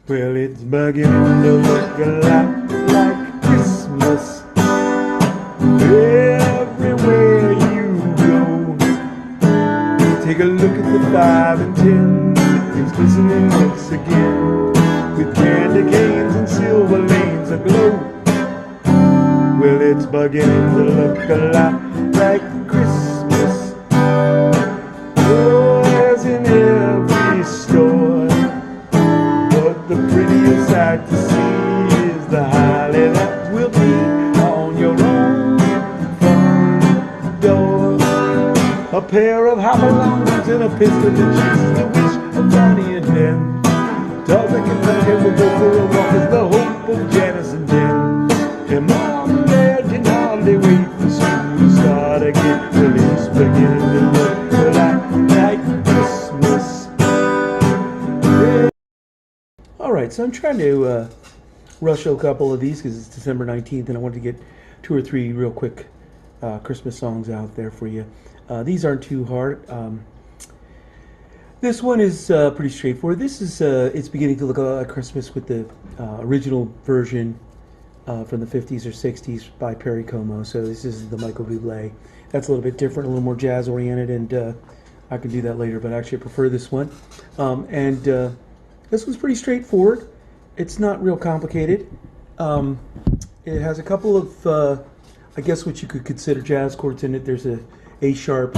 Well, it's beginning to look a lot like Christmas everywhere you go. Take a look at the 5 and 10. It's glistening once again with candy canes and silver lanes aglow. Well, it's beginning to look a lot like Christmas. Toys in every store, but the prettiest sight to see is the holly that will be on your own front door. A pair of hop-alongs and a pistol to choose the wish of Bonnie and Ben. Darling and Frank will go for a walk as the hope of Janice and Ben. And Mom and Dad can hardly wait for school to start again. Well, it's beginning to look like Christmas. Yeah. Alright, so I'm trying to rush a couple of these because it's December 19th and I wanted to get 2 or 3 real quick Christmas songs out there for you. These aren't too hard. This one is pretty straightforward. This is it's beginning to look like Christmas with the original version from the 50s or 60s by Perry Como. So this is the Michael Bublé. That's a little bit different, a little more jazz oriented, and I can do that later, but actually I prefer this one. This one's pretty straightforward. It's not real complicated. It has a couple of I guess what you could consider jazz chords in it. There's A sharp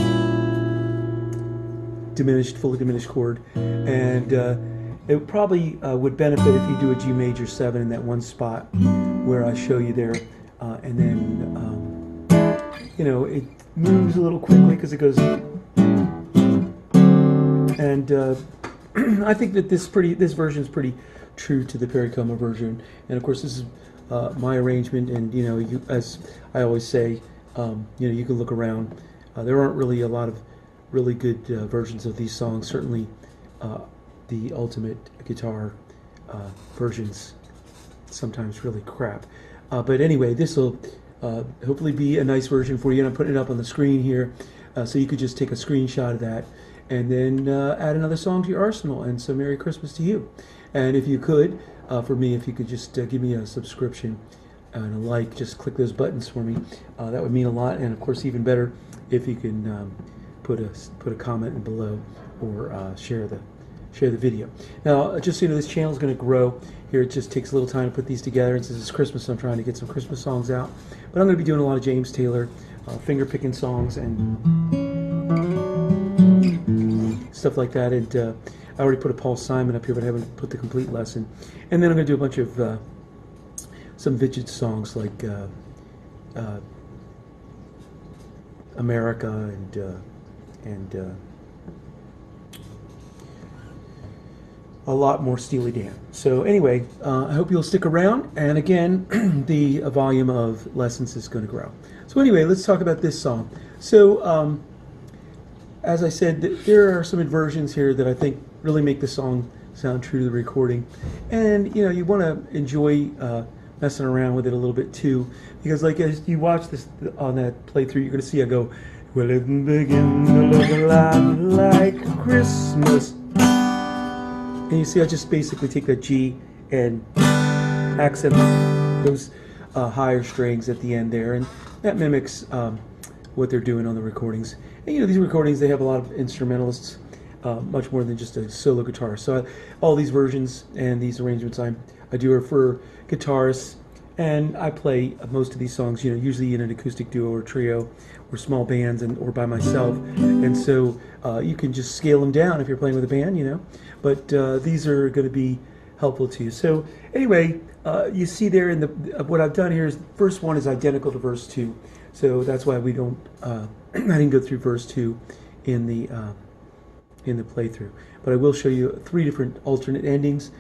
diminished, fully diminished chord, and it probably would benefit if you do a G major 7 in that one spot where I show you there, and then you know, it moves a little quickly because it goes, and I think that this version is pretty true to the Perry Como version, and of course this is my arrangement, and you know, as I always say, you know, you can look around. There aren't really a lot of really good versions of these songs. Certainly the ultimate guitar versions sometimes really crap. But anyway, this will hopefully be a nice version for you, and I'm putting it up on the screen here, so you could just take a screenshot of that and then add another song to your arsenal. And so Merry Christmas to you. And if you could, for me, if you could just give me a subscription and a like, just click those buttons for me. That would mean a lot, and of course even better if you can put a comment below or share the video. Now, just so you know, this channel is going to grow. Here it just takes a little time to put these together, and since it's Christmas, I'm trying to get some Christmas songs out. But I'm going to be doing a lot of James Taylor finger-picking songs and stuff like that. And I already put a Paul Simon up here, but I haven't put the complete lesson. And then I'm going to do a bunch of some vintage songs like America and a lot more Steely Dan. So anyway, I hope you'll stick around, and again, the volume of lessons is going to grow. So anyway, let's talk about this song. So as I said, there are some inversions here that I think really make the song sound true to the recording, and you know, you want to enjoy messing around with it a little bit too, because like as you watch this on that playthrough, you're going to see I go, well, it begins to look a lot like Christmas. And you see I just basically take that G and accent those higher strings at the end there, and that mimics what they're doing on the recordings. And you know, these recordings, they have a lot of instrumentalists, much more than just a solo guitar. So all these versions and these arrangements I do are for guitarists, and I play most of these songs, you know, usually in an acoustic duo or trio or small bands, or by myself. And so you can just scale them down if you're playing with a band, you know, but these are going to be helpful to you. So anyway, you see there in the what I've done here is the first one is identical to verse 2, so that's why we don't I didn't go through verse 2 in the playthrough, but I will show you 3 different alternate endings.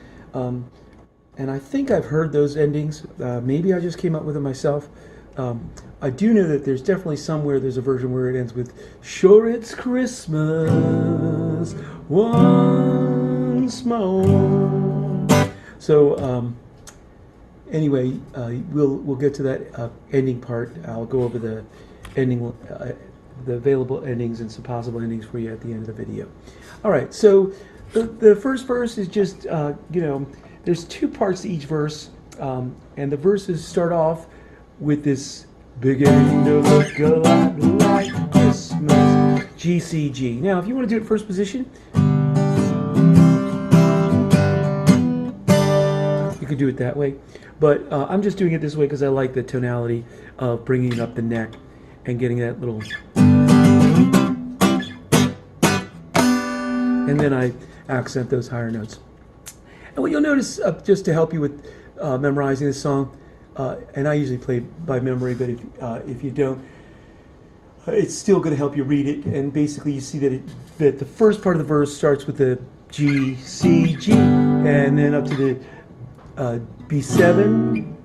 And I think I've heard those endings. Maybe I just came up with it myself. I do know that there's definitely somewhere there's a version where it ends with "Sure it's Christmas once more." So anyway, we'll get to that ending part. I'll go over the ending, the available endings and some possible endings for you at the end of the video. All right. So the first verse is just you know, there's two parts to each verse, and the verses start off with this beginning to look a lot like Christmas, G, C, G. Now, if you want to do it first position, you could do it that way, but I'm just doing it this way because I like the tonality of bringing up the neck and getting that little, and then I accent those higher notes. And what you'll notice, just to help you with memorizing this song, and I usually play by memory, but if you don't, it's still going to help you read it. And basically, you see that that the first part of the verse starts with the G, C, G, and then up to the B7.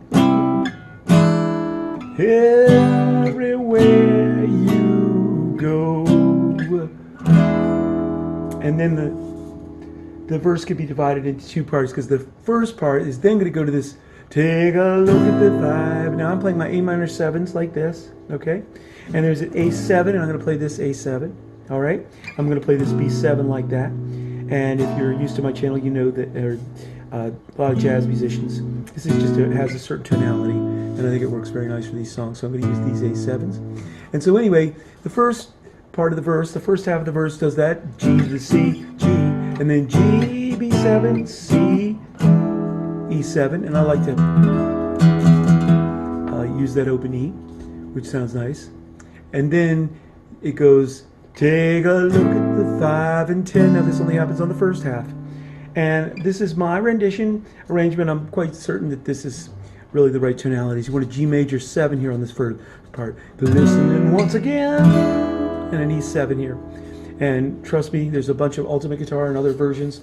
Everywhere you go, and then the verse could be divided into two parts, because the first part is then going to go to this. Take a look at the 5. Now I'm playing my A minor 7s like this, okay? And there's an A7, and I'm going to play this A7, all right? I'm going to play this B7 like that. And if you're used to my channel, you know that there are a lot of jazz musicians. This is just, it has a certain tonality, and I think it works very nice for these songs. So I'm going to use these A7s. And so anyway, the first part of the verse, the first half of the verse does that, G to the C, G, and then G, B7, C, E7, and I like to use that open E, which sounds nice. And then it goes, take a look at the 5 and 10. Now this only happens on the first half. And this is my rendition arrangement. I'm quite certain that this is really the right tonalities. You want a G major 7 here on this first part. But listening once again, and an E7 here. And trust me, there's a bunch of ultimate guitar and other versions,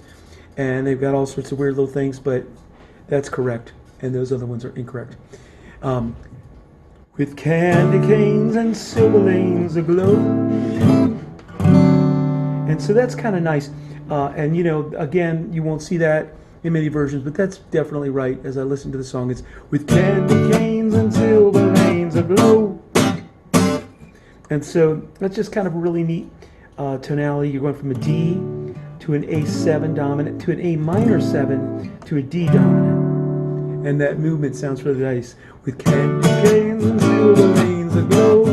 and they've got all sorts of weird little things, but that's correct, and those other ones are incorrect. With candy canes and silver lanes aglow. And so that's kind of nice. And you know, again, you won't see that in many versions, but that's definitely right. As I listen to the song, it's with candy canes and silver lanes aglow. And so that's just kind of a really neat tonality. You're going from a D to an A7 dominant to an A minor 7 to a D dominant. And that movement sounds really nice. With candy canes and silver lanes aglow.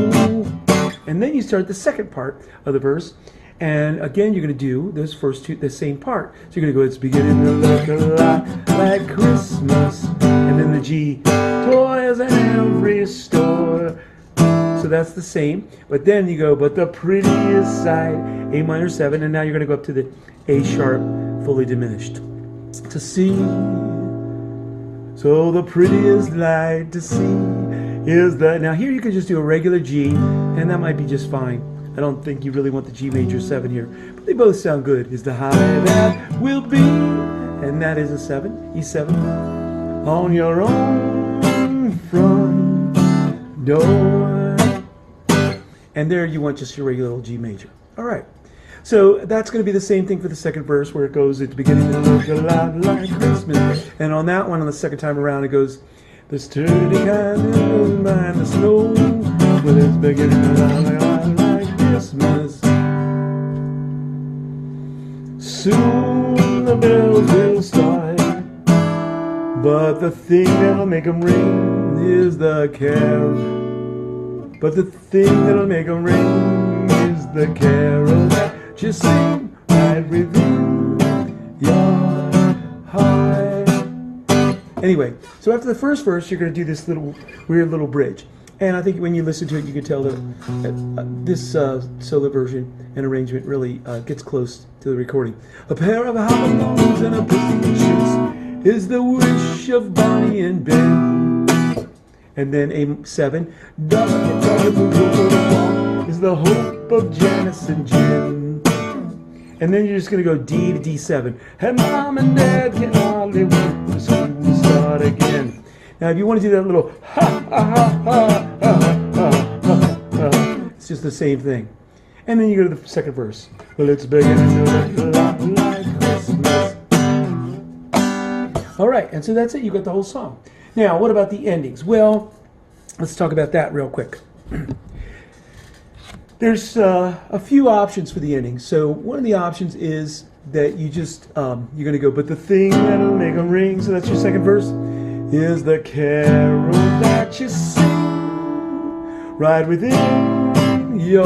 And then you start the second part of the verse. And again, you're going to do those first two, the same part. So you're going to go, it's beginning to look a lot like Christmas. And then the G, toys in every store. So that's the same. But then you go, but the prettiest side, A minor 7. And now you're going to go up to the A sharp, fully diminished. To see. So the prettiest light to see is that. Now here you can just do a regular G, and that might be just fine. I don't think you really want the G major 7 here, but they both sound good. Is the high that will be, and that is a 7, E7, on your own front door. And there you want just your regular old G major. All right. So that's going to be the same thing for the second verse, where it goes at the beginning to look a lot like Christmas. And on that one, on the second time around, it goes, the sturdy kind of mind the snow, with its beginning to look a lot like Christmas. Soon the bells will start, but the thing that'll make them ring is the carol. But the thing that'll make them ring is the carol that just sing right within your heart. Anyway, so after the first verse, you're going to do this little weird little bridge. And I think when you listen to it, you can tell that this solo version and arrangement really gets close to the recording. A pair of hobnails and a pussy shoes is the wish of Bonnie and Ben. And then A7, is the hope of Janice and Jim. And then you're just going to go D to D7. And Mom and Dad can hardly wait for school to start again. Now, if you want to do that little ha ha ha ha ha ha ha, it's just the same thing. And then you go to the second verse. Well, it's beginning to look a lot like Christmas. All right, and so that's it. You got the whole song. Now, what about the endings? Well, let's talk about that real quick. There's a few options for the ending. So one of the options is that you just, you're going to go, but the thing that'll make them ring, so that's your second verse, is the carol that you sing right within your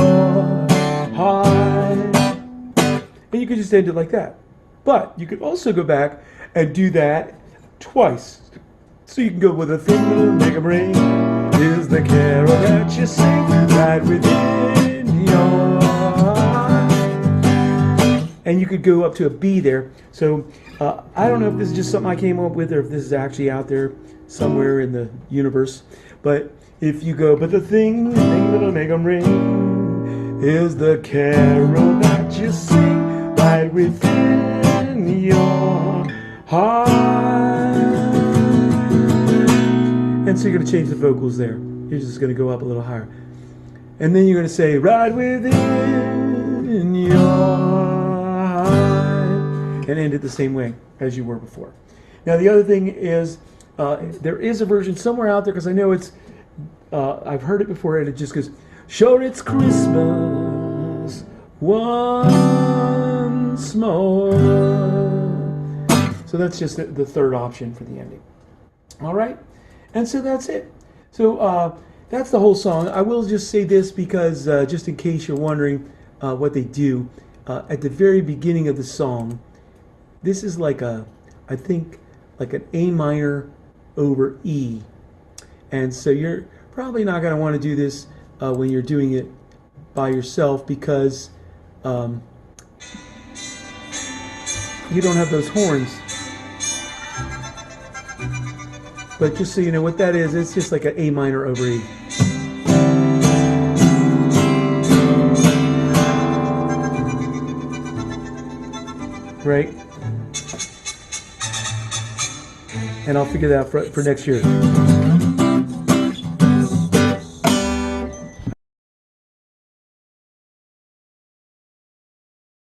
heart. And you could just end it like that. But you could also go back and do that twice. So you can go with the thing that'll make them ring is the carol that you sing right within your heart. And you could go up to a B there. So I don't know if this is just something I came up with or if this is actually out there somewhere in the universe. But if you go, but the thing that'll make them ring is the carol that you sing right within your heart. And so you're going to change the vocals there. You're just going to go up a little higher. And then you're going to say, right within your heart. And end it the same way as you were before. Now the other thing is, there is a version somewhere out there, because I know it's, I've heard it before, and it just goes, sure it's Christmas once more. So that's just the third option for the ending. All right? And so that's it. So that's the whole song. I will just say this because just in case you're wondering what they do, at the very beginning of the song, this is like I think like an A minor over E. And so you're probably not going to want to do this when you're doing it by yourself, because you don't have those horns. But just so you know what that is, it's just like an A minor over E. Right? And I'll figure that out for next year.